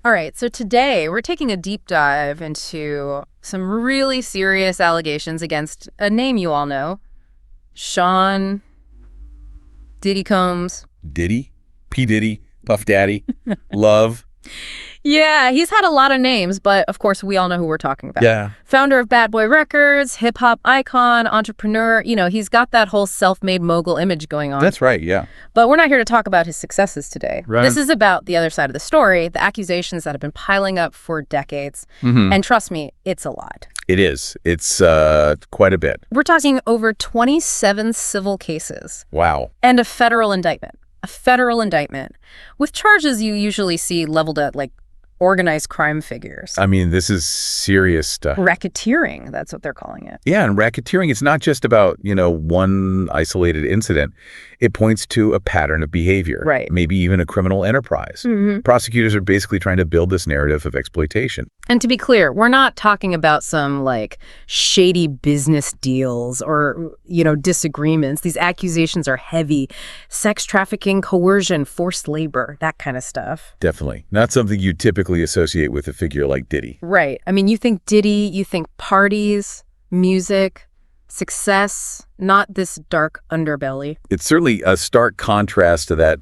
All right, so today we're taking a deep dive into some really serious allegations against a name you all know, Sean Diddy Combs. Diddy? P. Diddy? Puff Daddy? Love? Yeah, he's had a lot of names, but of course we all know who we're talking about. Yeah. Founder of Bad Boy Records, hip-hop icon, entrepreneur. He's got that whole self-made mogul image going on. That's right, yeah. But we're not here to talk about his successes today. Right. This is about the other side of the story, the accusations that have been piling up for decades. And trust me, it's a lot. It is. It's quite a bit. We're talking over 27 civil cases. Wow. And a federal indictment. A federal indictment with charges you usually see leveled at, like, organized crime figures. I mean, this is serious stuff. Racketeering, that's what they're calling it. Yeah, and racketeering, it's not just about, one isolated incident. It points to a pattern of behavior. Right. Maybe even a criminal enterprise. Prosecutors are basically trying to build this narrative of exploitation. And to be clear, we're not talking about some, like, shady business deals or, disagreements. These accusations are heavy. Sex trafficking, coercion, forced labor, that kind of stuff. Definitely. Not something you typically associate with a figure like Diddy. Right. I mean, you think Diddy, you think parties, music, success, not this dark underbelly. It's certainly a stark contrast to that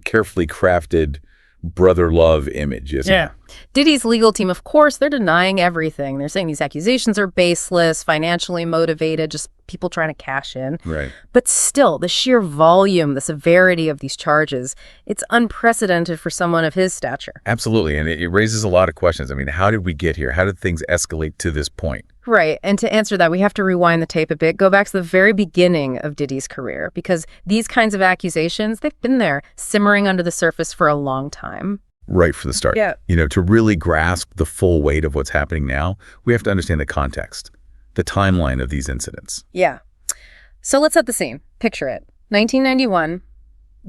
carefully crafted brother love image, isn't it? Diddy's legal team, of course, they're denying everything. They're saying these accusations are baseless, financially motivated, just people trying to cash in. Right. But still, the sheer volume, the severity of these charges, it's unprecedented for someone of his stature. Absolutely. And it raises a lot of questions. I mean, how did we get here? How did things escalate to this point? Right. And to answer that, we have to rewind the tape a bit, go back to the very beginning of Diddy's career, because these kinds of accusations, they've been there simmering under the surface for a long time. Right from the start. Yeah. To really grasp the full weight of what's happening now, we have to understand the context, the timeline of these incidents. Yeah. So let's set the scene. Picture it. 1991,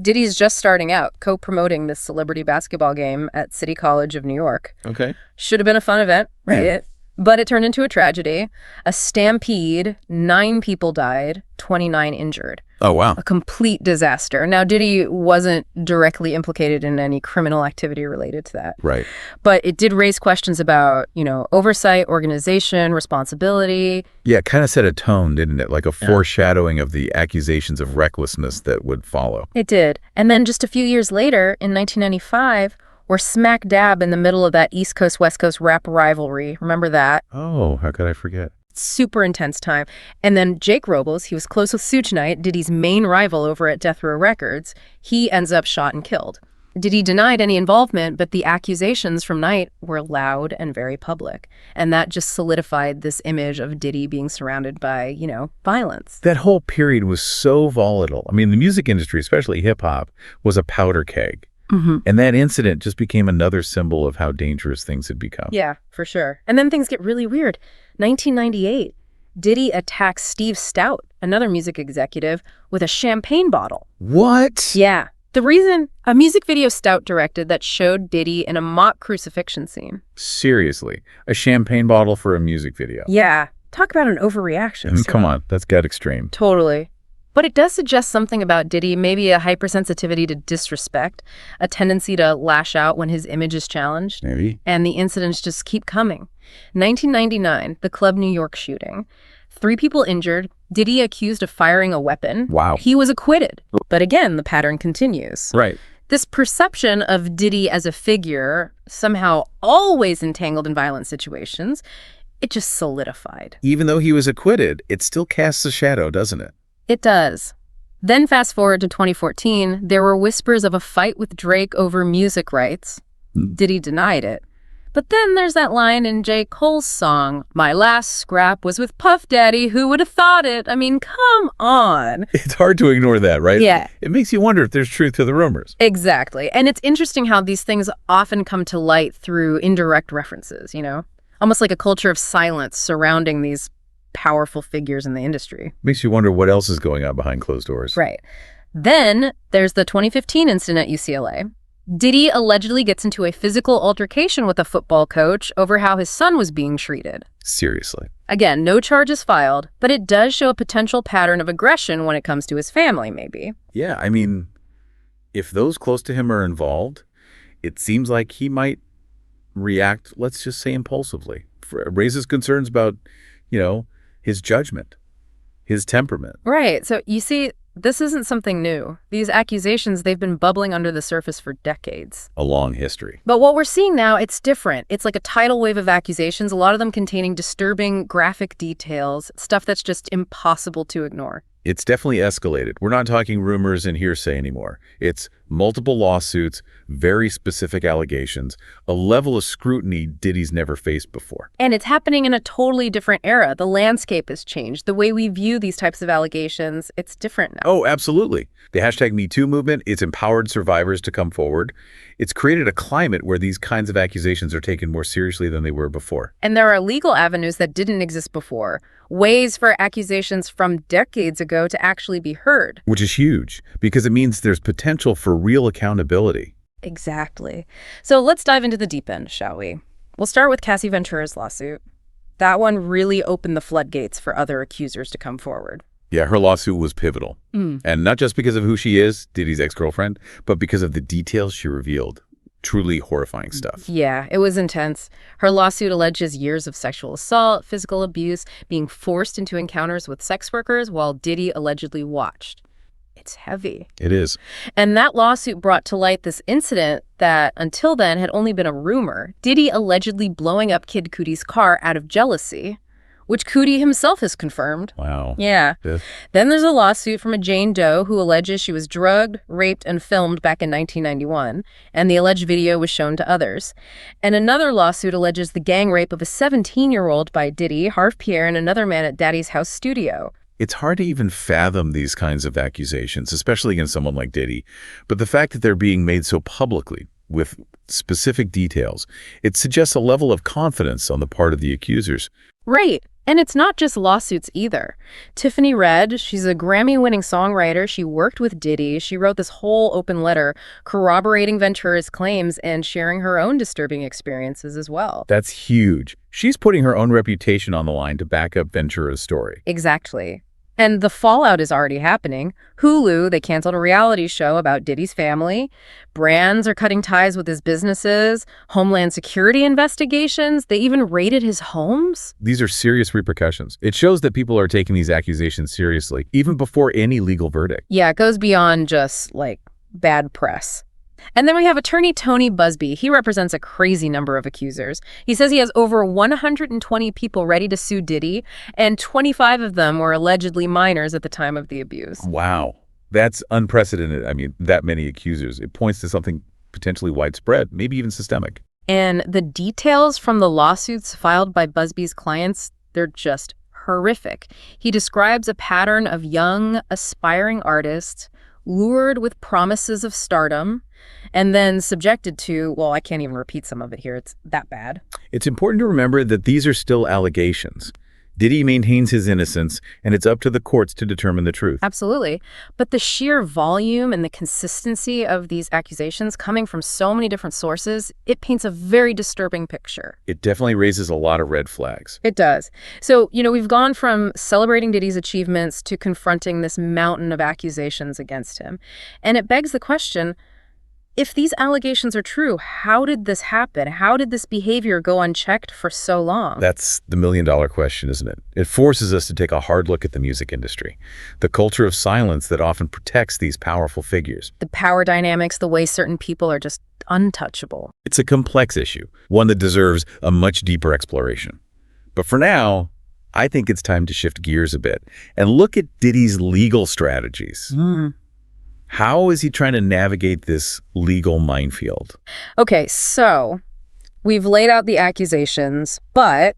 Diddy's just starting out, co-promoting this celebrity basketball game at City College of New York. Okay. Should have been a fun event, right? Yeah. But it turned into a tragedy. A stampede, 9 people died, 29 injured. Oh, wow. A complete disaster. Now, Diddy wasn't directly implicated in any criminal activity related to that. Right. But it did raise questions about, oversight, organization, responsibility. Yeah, it kind of set a tone, didn't it? Like a foreshadowing of the accusations of recklessness that would follow. It did. And then just a few years later, in 1995, we're smack dab in the middle of that East Coast, West Coast rap rivalry. Remember that? Oh, how could I forget? Super intense time. And then Jake Robles, he was close with Suge Knight, Diddy's main rival over at Death Row Records. He ends up shot and killed. Diddy denied any involvement, but the accusations from Knight were loud and very public. And that just solidified this image of Diddy being surrounded by, violence. That whole period was so volatile. I mean, the music industry, especially hip-hop, was a powder keg. And that incident just became another symbol of how dangerous things had become. Yeah, for sure. And then things get really weird. 1998, Diddy attacks Steve Stout, another music executive, with a champagne bottle. What? Yeah. The reason, a music video Stout directed that showed Diddy in a mock crucifixion scene. Seriously, a champagne bottle for a music video. Yeah. Talk about an overreaction. I mean, come on, that's got extreme. Totally. But it does suggest something about Diddy, maybe a hypersensitivity to disrespect, a tendency to lash out when his image is challenged. Maybe. And the incidents just keep coming. 1999, the Club New York shooting. 3 people injured, Diddy accused of firing a weapon. Wow. He was acquitted. But again, the pattern continues. Right. This perception of Diddy as a figure, somehow always entangled in violent situations, it just solidified. Even though he was acquitted, it still casts a shadow, doesn't it? It does. Then fast forward to 2014, there were whispers of a fight with Drake over music rights. Diddy denied it. But then there's that line in J. Cole's song, "My last scrap was with Puff Daddy, who would have thought it?" I mean, come on. It's hard to ignore that, right? Yeah. It makes you wonder if there's truth to the rumors. Exactly. And it's interesting how these things often come to light through indirect references, Almost like a culture of silence surrounding these powerful figures in the industry. Makes you wonder what else is going on behind closed doors. Right. Then there's the 2015 incident at UCLA. Diddy allegedly gets into a physical altercation with a football coach over how his son was being treated. Seriously. Again, no charges filed, but it does show a potential pattern of aggression when it comes to his family, maybe. Yeah, I mean, if those close to him are involved, it seems like he might react, let's just say impulsively. Raises concerns about, his judgment, his temperament. Right. So you see, this isn't something new. These accusations, they've been bubbling under the surface for decades. A long history. But what we're seeing now, it's different. It's like a tidal wave of accusations, a lot of them containing disturbing graphic details, stuff that's just impossible to ignore. It's definitely escalated. We're not talking rumors and hearsay anymore. It's multiple lawsuits, very specific allegations, a level of scrutiny Diddy's never faced before. And it's happening in a totally different era. The landscape has changed. The way we view these types of allegations, it's different now. Oh, absolutely. The hashtag #MeToo movement, it's empowered survivors to come forward. It's created a climate where these kinds of accusations are taken more seriously than they were before. And there are legal avenues that didn't exist before, ways for accusations from decades ago to actually be heard. Which is huge, because it means there's potential for real accountability. Exactly. So let's dive into the deep end, shall we? We'll start with Cassie Ventura's lawsuit. That one really opened the floodgates for other accusers to come forward. Yeah, her lawsuit was pivotal. And not just because of who she is, Diddy's ex-girlfriend, but because of the details she revealed. Truly horrifying stuff. Yeah, it was intense. Her lawsuit alleges years of sexual assault, physical abuse, being forced into encounters with sex workers while Diddy allegedly watched. It's heavy. It is. And that lawsuit brought to light this incident that until then had only been a rumor. Diddy allegedly blowing up Kid Cudi's car out of jealousy, which Cudi himself has confirmed. Wow. Yeah. Then there's a lawsuit from a Jane Doe who alleges she was drugged, raped, and filmed back in 1991, and the alleged video was shown to others. And another lawsuit alleges the gang rape of a 17-year-old by Diddy, Harv Pierre, and another man at Daddy's house studio. It's hard to even fathom these kinds of accusations, especially against someone like Diddy. But the fact that they're being made so publicly, with specific details, it suggests a level of confidence on the part of the accusers. Right. And it's not just lawsuits either. Tiffany Red, she's a Grammy-winning songwriter. She worked with Diddy. She wrote this whole open letter corroborating Ventura's claims and sharing her own disturbing experiences as well. That's huge. She's putting her own reputation on the line to back up Ventura's story. Exactly. And the fallout is already happening. Hulu, they canceled a reality show about Diddy's family. Brands are cutting ties with his businesses. Homeland Security investigations. They even raided his homes. These are serious repercussions. It shows that people are taking these accusations seriously, even before any legal verdict. Yeah, it goes beyond just, bad press. And then we have attorney Tony Busby. He represents a crazy number of accusers. He says he has over 120 people ready to sue Diddy, and 25 of them were allegedly minors at the time of the abuse. Wow. That's unprecedented. I mean, that many accusers. It points to something potentially widespread, maybe even systemic. And the details from the lawsuits filed by Busby's clients, they're just horrific. He describes a pattern of young, aspiring artists lured with promises of stardom, and then subjected to, well, I can't even repeat some of it here. It's that bad. It's important to remember that these are still allegations. Diddy maintains his innocence, and it's up to the courts to determine the truth. Absolutely. But the sheer volume and the consistency of these accusations coming from so many different sources, it paints a very disturbing picture. It definitely raises a lot of red flags. It does. So, we've gone from celebrating Diddy's achievements to confronting this mountain of accusations against him. And it begs the question, if these allegations are true, how did this happen? How did this behavior go unchecked for so long? That's the million-dollar question, isn't it? It forces us to take a hard look at the music industry, the culture of silence that often protects these powerful figures. The power dynamics, the way certain people are just untouchable. It's a complex issue, one that deserves a much deeper exploration. But for now, I think it's time to shift gears a bit and look at Diddy's legal strategies. How is he trying to navigate this legal minefield? Okay, so we've laid out the accusations, but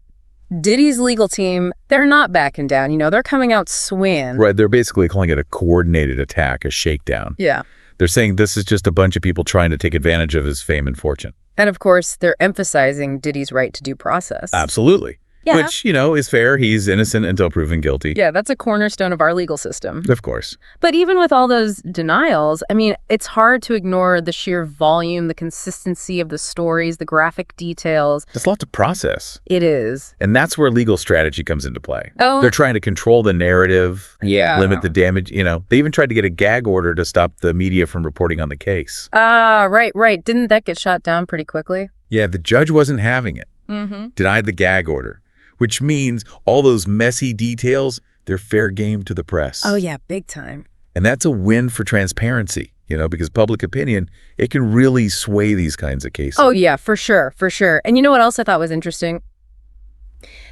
Diddy's legal team, they're not backing down. They're coming out swinging. Right, they're basically calling it a coordinated attack, a shakedown. Yeah. They're saying this is just a bunch of people trying to take advantage of his fame and fortune. And of course, they're emphasizing Diddy's right to due process. Absolutely. Yeah. Which, is fair. He's innocent until proven guilty. Yeah, that's a cornerstone of our legal system. Of course. But even with all those denials, it's hard to ignore the sheer volume, the consistency of the stories, the graphic details. There's a lot to process. It is. And that's where legal strategy comes into play. Oh. They're trying to control the narrative, Yeah. limit the damage. They even tried to get a gag order to stop the media from reporting on the case. Right. Didn't that get shot down pretty quickly? Yeah, the judge wasn't having it. Denied the gag order, which means all those messy details, they're fair game to the press. Oh, yeah, big time. And that's a win for transparency, because public opinion, it can really sway these kinds of cases. Oh, yeah, for sure, for sure. And you know what else I thought was interesting?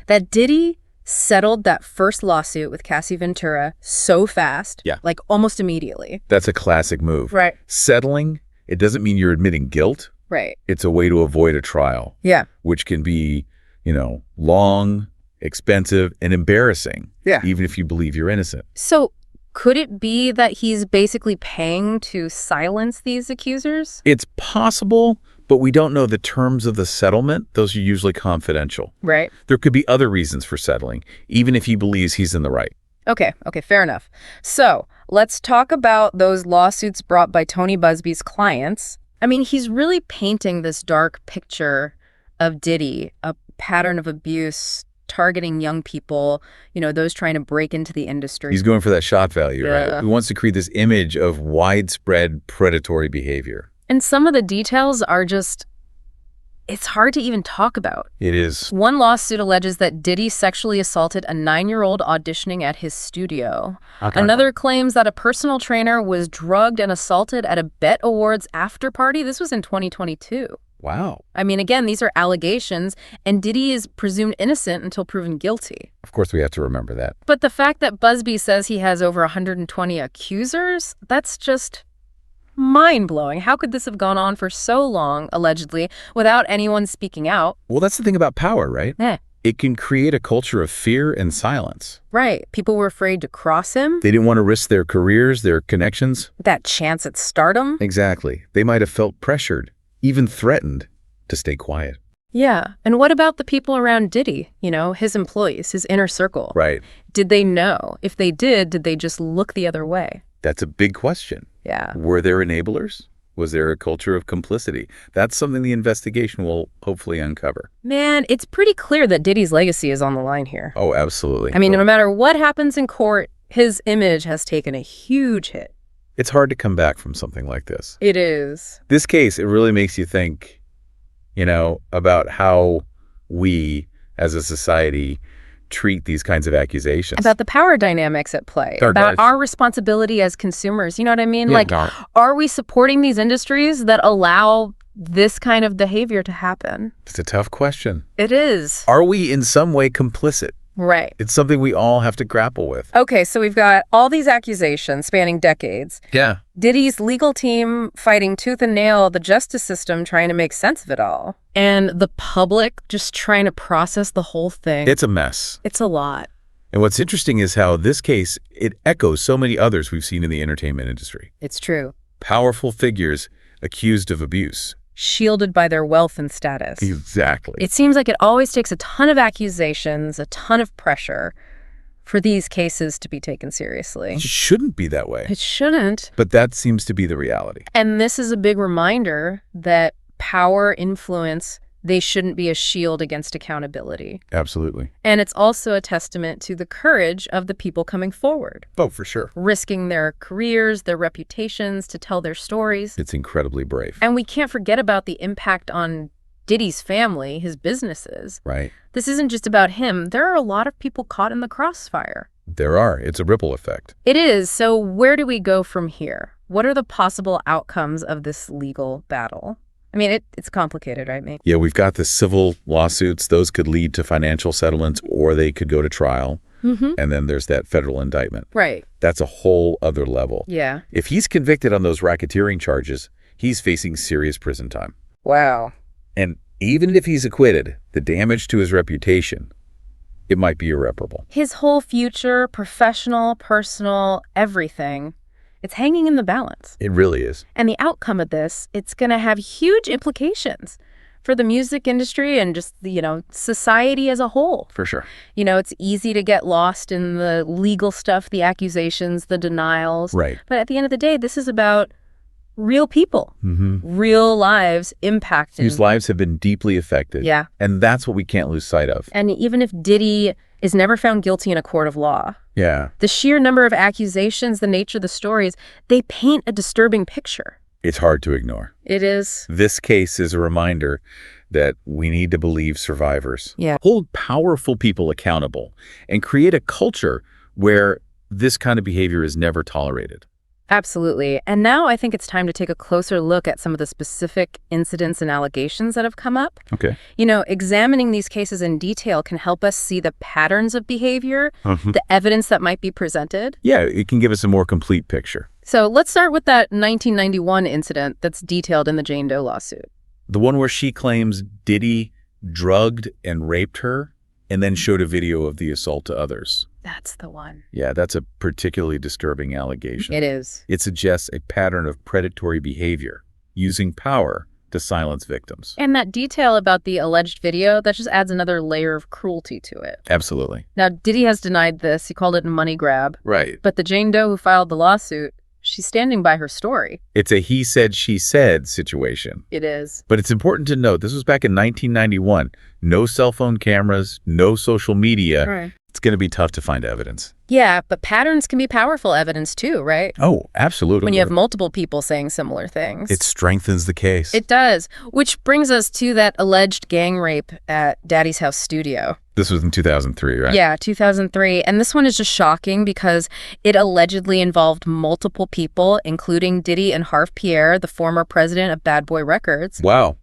That Diddy settled that first lawsuit with Cassie Ventura so fast, like almost immediately. That's a classic move. Right. Settling, it doesn't mean you're admitting guilt. Right. It's a way to avoid a trial. Yeah. Which can be, long, expensive, and embarrassing. Yeah. Even if you believe you're innocent. So could it be that he's basically paying to silence these accusers? It's possible, but we don't know the terms of the settlement. Those are usually confidential. Right. There could be other reasons for settling, even if he believes he's in the right. Okay, fair enough. So let's talk about those lawsuits brought by Tony Busby's clients. I mean, he's really painting this dark picture of Diddy, a pattern of abuse targeting young people, those trying to break into the industry. He's going for that shot value, right? He wants to create this image of widespread predatory behavior. And some of the details are just, it's hard to even talk about. It is. One lawsuit alleges that Diddy sexually assaulted a 9-year-old auditioning at his studio. Okay. Another claims that a personal trainer was drugged and assaulted at a Bet Awards after party. This was in 2022. Wow. I mean, again, these are allegations, and Diddy is presumed innocent until proven guilty. Of course, we have to remember that. But the fact that Busby says he has over 120 accusers, that's just mind-blowing. How could this have gone on for so long, allegedly, without anyone speaking out? Well, that's the thing about power, right? It can create a culture of fear and silence. Right. People were afraid to cross him. They didn't want to risk their careers, their connections. That chance at stardom. Exactly. They might have felt pressured, even threatened, to stay quiet. Yeah. And what about the people around Diddy? His employees, his inner circle. Right. Did they know? If they did they just look the other way? That's a big question. Yeah. Were there enablers? Was there a culture of complicity? That's something the investigation will hopefully uncover. Man, it's pretty clear that Diddy's legacy is on the line here. Oh, absolutely. I mean, no matter what happens in court, his image has taken a huge hit. It's hard to come back from something like this. It is. This case, it really makes you think, about how we as a society treat these kinds of accusations. About the power dynamics at play, about our responsibility as consumers. You know what I mean? Are we supporting these industries that allow this kind of behavior to happen? It's a tough question. It is. Are we in some way complicit? Right. It's something we all have to grapple with. Okay, so we've got all these accusations spanning decades. Yeah. Diddy's legal team fighting tooth and nail the justice system trying to make sense of it all. And the public just trying to process the whole thing. It's a mess. It's a lot. And what's interesting is how this case, it echoes so many others we've seen in the entertainment industry. It's true. Powerful figures accused of abuse. Shielded by their wealth and status. Exactly. It seems like it always takes a ton of accusations, a ton of pressure for these cases to be taken seriously. It shouldn't be that way. It shouldn't. But that seems to be the reality. And this is a big reminder that power, influence, they shouldn't be a shield against accountability. Absolutely. And it's also a testament to the courage of the people coming forward. Oh, for sure. Risking their careers, their reputations to tell their stories. It's incredibly brave. And we can't forget about the impact on Diddy's family, his businesses. Right. This isn't just about him. There are a lot of people caught in the crossfire. There are. It's a ripple effect. It is. So where do we go from here? What are the possible outcomes of this legal battle? I mean, it's complicated, right, mate? Yeah, we've got the civil lawsuits. Those could lead to financial settlements, or they could go to trial. And then there's that federal indictment. Right. That's a whole other level. Yeah. If he's convicted on those racketeering charges, he's facing serious prison time. Wow. And even if he's acquitted, the damage to his reputation, it might be irreparable. His whole future, professional, personal, everything, it's hanging in the balance. It really is. And the outcome of this, it's going to have huge implications for the music industry and just, society as a whole. For sure. It's easy to get lost in the legal stuff, the accusations, the denials. Right. But at the end of the day, this is about real people, real lives impacted. Whose lives have been deeply affected. Yeah. And that's what we can't lose sight of. And even if Diddy is never found guilty in a court of law, yeah, the sheer number of accusations, the nature of the stories, they paint a disturbing picture. It's hard to ignore. It is. This case is a reminder that we need to believe survivors. Yeah. Hold powerful people accountable and create a culture where this kind of behavior is never tolerated. Absolutely. And now I think it's time to take a closer look at some of the specific incidents and allegations that have come up. Okay. Examining these cases in detail can help us see the patterns of behavior, the evidence that might be presented. Yeah, it can give us a more complete picture. So let's start with that 1991 incident that's detailed in the Jane Doe lawsuit. The one where she claims Diddy drugged and raped her and then showed a video of the assault to others. That's the one. Yeah, that's a particularly disturbing allegation. It is. It suggests a pattern of predatory behavior, using power to silence victims. And that detail about the alleged video, that just adds another layer of cruelty to it. Absolutely. Now, Diddy has denied this. He called it a money grab. Right. But the Jane Doe who filed the lawsuit, she's standing by her story. It's a he said, she said situation. It is. But it's important to note, this was back in 1991. No cell phone cameras, no social media. Right. It's going to be tough to find evidence. Yeah, but patterns can be powerful evidence too, right? Oh, absolutely. When you have multiple people saying similar things. It strengthens the case. It does. Which brings us to that alleged gang rape at Daddy's House studio. This was in 2003, right? Yeah, 2003. And this one is just shocking because it allegedly involved multiple people, including Diddy and Harve Pierre, the former president of Bad Boy Records. Wow.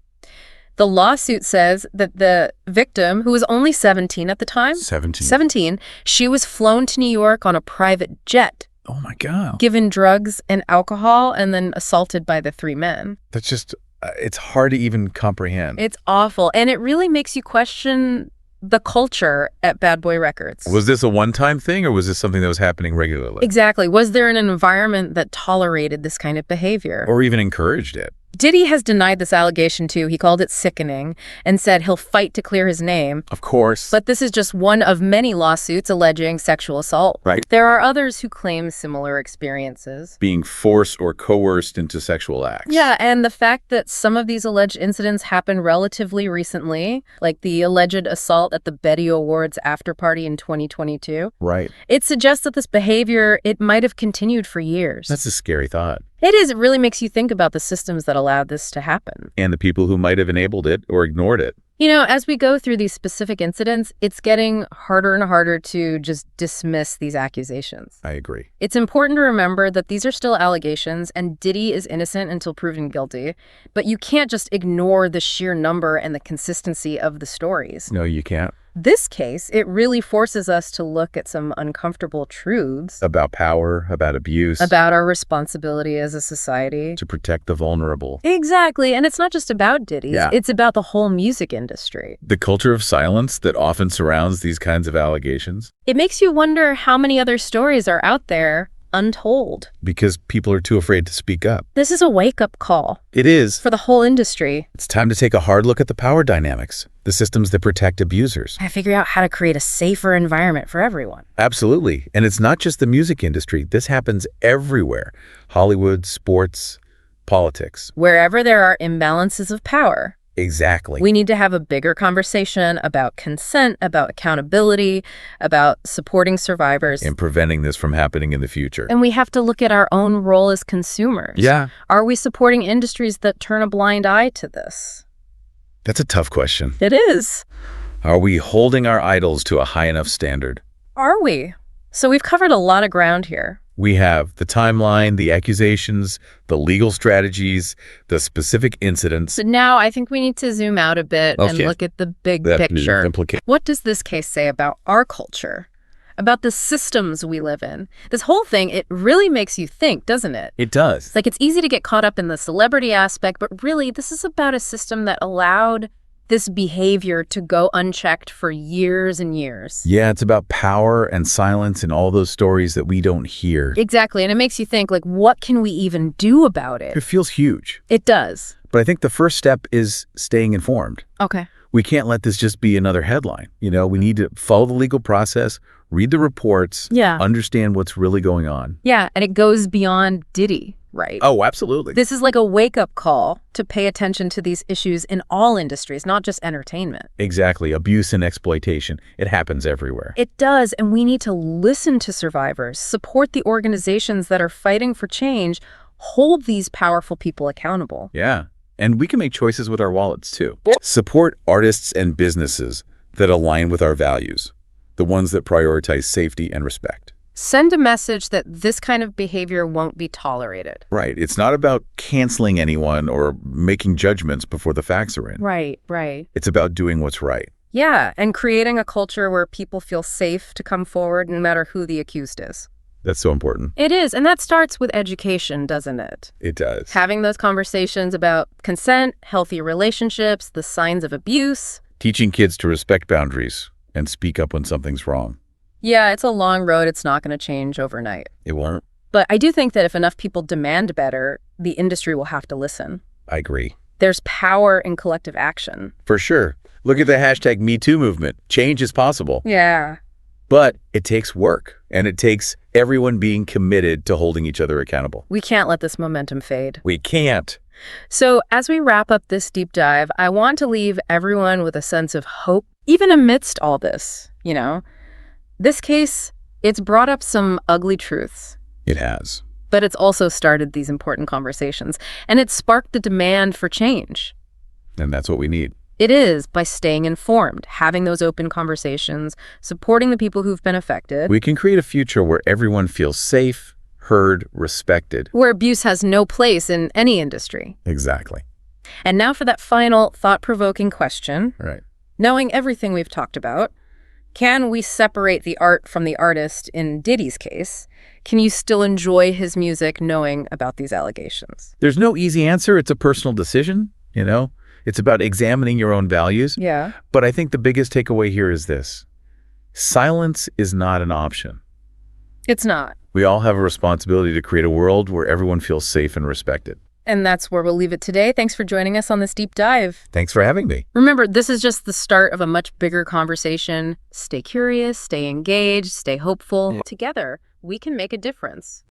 The lawsuit says that the victim, who was only 17 at the time, 17, she was flown to New York on a private jet, Oh my God. given drugs and alcohol, and then assaulted by the three men. That's just, it's hard to even comprehend. It's awful. And it really makes you question the culture at Bad Boy Records. Was this a one-time thing or was this something that was happening regularly? Exactly. Was there an environment that tolerated this kind of behavior? Or even encouraged it? Diddy has denied this allegation too. He called it sickening and said he'll fight to clear his name. Of course. But this is just one of many lawsuits alleging sexual assault. Right. There are others who claim similar experiences. Being forced or coerced into sexual acts. Yeah, and the fact that some of these alleged incidents happened relatively recently, like the alleged assault at the Betty Awards after party in 2022, Right. it suggests that this behavior, it might have continued for years. That's a scary thought. It is. It really makes you think about the systems that allowed this to happen. And the people who might have enabled it or ignored it. As we go through these specific incidents, it's getting harder and harder to just dismiss these accusations. I agree. It's important to remember that these are still allegations and Diddy is innocent until proven guilty, but you can't just ignore the sheer number and the consistency of the stories. No, you can't. This case, it really forces us to look at some uncomfortable truths About power, about abuse. about our responsibility as a society. To protect the vulnerable. Exactly. And it's not just about Diddy's. Yeah. It's about the whole music industry. The culture of silence that often surrounds these kinds of allegations. It makes you wonder how many other stories are out there untold. Because people are too afraid to speak up. This is a wake-up call It is. for the whole industry. It's time to take a hard look at the power dynamics, the systems that protect abusers. I figure out how to create a safer environment for everyone. Absolutely. And it's not just the music industry. This happens everywhere. Hollywood, sports, politics. Wherever there are imbalances of power, Exactly. we need to have a bigger conversation about consent, about accountability, about supporting survivors. And preventing this from happening in the future. And we have to look at our own role as consumers. Yeah. Are we supporting industries that turn a blind eye to this? That's a tough question. It is. Are we holding our idols to a high enough standard? Are we? So we've covered a lot of ground here. We have the timeline, the accusations, the legal strategies, the specific incidents. So now I think we need to zoom out a bit and Okay. look at the big That picture. implica- What does this case say about our culture? About the systems we live in? This whole thing, it really makes you think, doesn't it? It does. It's like it's easy to get caught up in the celebrity aspect, but really this is about a system that allowed this behavior to go unchecked for years and years. Yeah, it's about power and silence and all those stories that we don't hear. Exactly. And it makes you think, like, what can we even do about It it? feels huge. It does. But I think the first step is staying informed. Okay. We can't let this just be another headline. We need to follow the legal process, read the reports, Yeah. understand what's really going on. Yeah. And it goes beyond Diddy, right? Oh, absolutely. This is like a wake-up call to pay attention to these issues in all industries, not just entertainment. Exactly. Abuse and exploitation. It happens everywhere. It does, and we need to listen to survivors, support the organizations that are fighting for change, hold these powerful people accountable. Yeah. And we can make choices with our wallets, too. Support artists and businesses that align with our values, the ones that prioritize safety and respect. Send a message that this kind of behavior won't be tolerated. Right. It's not about canceling anyone or making judgments before the facts are in. Right, right. It's about doing what's right. Yeah, and creating a culture where people feel safe to come forward no matter who the accused is. That's so important. It is, and that starts with education, doesn't it? It does. Having those conversations about consent, healthy relationships, the signs of abuse. Teaching kids to respect boundaries and speak up when something's wrong. Yeah, it's a long road. It's not going to change overnight. It won't. But I do think that if enough people demand better, the industry will have to listen. I agree. There's power in collective action. For sure. Look at the hashtag #MeToo movement. Change is possible. Yeah. But it takes work, and it takes everyone being committed to holding each other accountable. We can't let this momentum fade. We can't. So as we wrap up this deep dive, I want to leave everyone with a sense of hope, even amidst all this, This case, it's brought up some ugly truths. It has. But it's also started these important conversations, and it's sparked the demand for change. And that's what we need. It is, by staying informed, having those open conversations, supporting the people who've been affected. We can create a future where everyone feels safe, heard, respected. Where abuse has no place in any industry. Exactly. And now for that final thought-provoking question. Right. Knowing everything we've talked about, can we separate the art from the artist in Diddy's case? Can you still enjoy his music knowing about these allegations? There's no easy answer. It's a personal decision, It's about examining your own values. Yeah. But I think the biggest takeaway here is this. Silence is not an option. It's not. We all have a responsibility to create a world where everyone feels safe and respected. And that's where we'll leave it today. Thanks for joining us on this deep dive. Thanks for having me. Remember, this is just the start of a much bigger conversation. Stay curious, stay engaged, stay hopeful. Together, we can make a difference.